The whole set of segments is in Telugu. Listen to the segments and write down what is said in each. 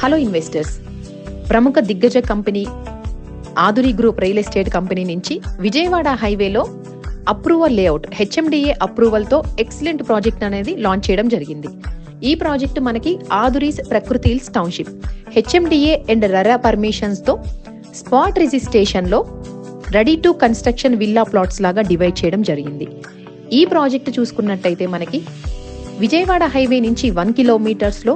హలో ఇన్వెస్టర్స్, ప్రముఖ దిగ్గజ company Aduri group real estate company నుంచి విజయవాడ హైవేలో అప్రూవల్ లేఅవుట్ హెచ్ఎండిఏ అప్రూవల్తో ఎక్సలెంట్ ప్రాజెక్ట్ అనేది లాంచ్ చేయడం జరిగింది. ఈ ప్రాజెక్ట్ మనకి Aduri's Prakruthi hills township HMDA and RERA పర్మిషన్స్తో స్పాట్ రిజిస్ట్రేషన్లో ready to construction villa plots లాగా డివైడ్ చేయడం జరిగింది. ఈ ప్రాజెక్ట్ చూసుకున్నట్టయితే మనకి విజయవాడ హైవే నుంచి 1 కిలోమీటర్స్లో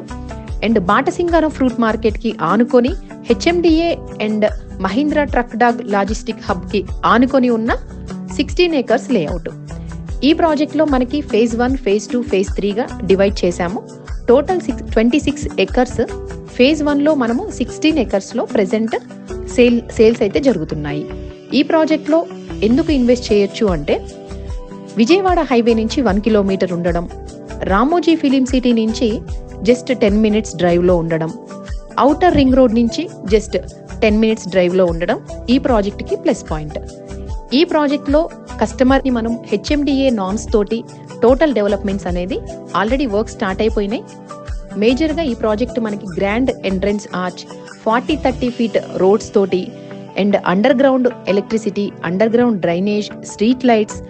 అండ్ బాటసింగారం ఫ్రూట్ మార్కెట్కి ఆనుకొని HMDA and Mahindra truck dock logistic హబ్కి ఆనుకొని ఉన్న 16 ఏకర్స్ లేఅవుట్. ఈ ప్రాజెక్ట్లో మనకి ఫేజ్ 1, ఫేజ్ 2, ఫేజ్ 3గా డివైడ్ చేశాము. Total 26 acres. ఫేజ్ 1లో మనము 16 ఏకర్స్లో ప్రెజెంట్ సేల్స్ అయితే జరుగుతున్నాయి. ఈ ప్రాజెక్ట్లో ఎందుకు ఇన్వెస్ట్ చేయొచ్చు అంటే విజయవాడ హైవే నుంచి 1 కిలోమీటర్ ఉండడం, రామోజీ ఫిలిం సిటీ నుంచి జస్ట్ 10 మినిట్స్ డ్రైవ్లో ఉండడం, ఔటర్ రింగ్ రోడ్ నుంచి జస్ట్ 10 మినిట్స్ డ్రైవ్లో ఉండడం ఈ ప్రాజెక్ట్కి ప్లస్ పాయింట్. ఈ ప్రాజెక్ట్లో కస్టమర్ని మనం హెచ్ఎండిఏ నార్మ్స్ తోటి టోటల్ డెవలప్మెంట్స్ అనేది ఆల్రెడీ వర్క్ స్టార్ట్ అయిపోయినాయి. మేజర్గా ఈ ప్రాజెక్ట్ మనకి grand entrance arch, 40-30 feet roads తోటి and underground electricity, underground drainage, street lights,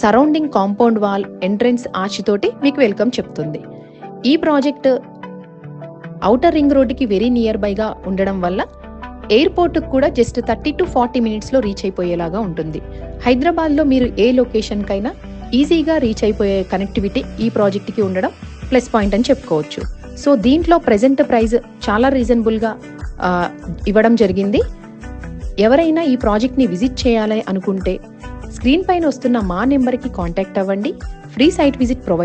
surrounding compound wall, entrance arch తోటి మీకు వెల్కమ్ చెప్తుంది. ఈ ప్రాజెక్ట్ ఔటర్ రింగ్ రోడ్డుకి వెరీ నియర్ బైగా ఉండడం వల్ల ఎయిర్పోర్ట్కి కూడా జస్ట్ 30-40 మినిట్స్లో రీచ్ అయిపోయేలాగా ఉంటుంది. హైదరాబాద్లో మీరు ఏ లొకేషన్కైనా ఈజీగా రీచ్ అయిపోయే కనెక్టివిటీ ఈ ప్రాజెక్ట్కి ఉండడం ప్లస్ పాయింట్ అని చెప్పుకోవచ్చు. సో దీంట్లో ప్రెజెంట్ ప్రైస్ చాలా రీజనబుల్గా ఇవ్వడం జరిగింది. ఎవరైనా ఈ ప్రాజెక్ట్ని విజిట్ చేయాలి అనుకుంటే స్క్రీన్ పైన వస్తున్న మా నెంబర్కి కాంటాక్ట్ అవ్వండి. Free site visit provide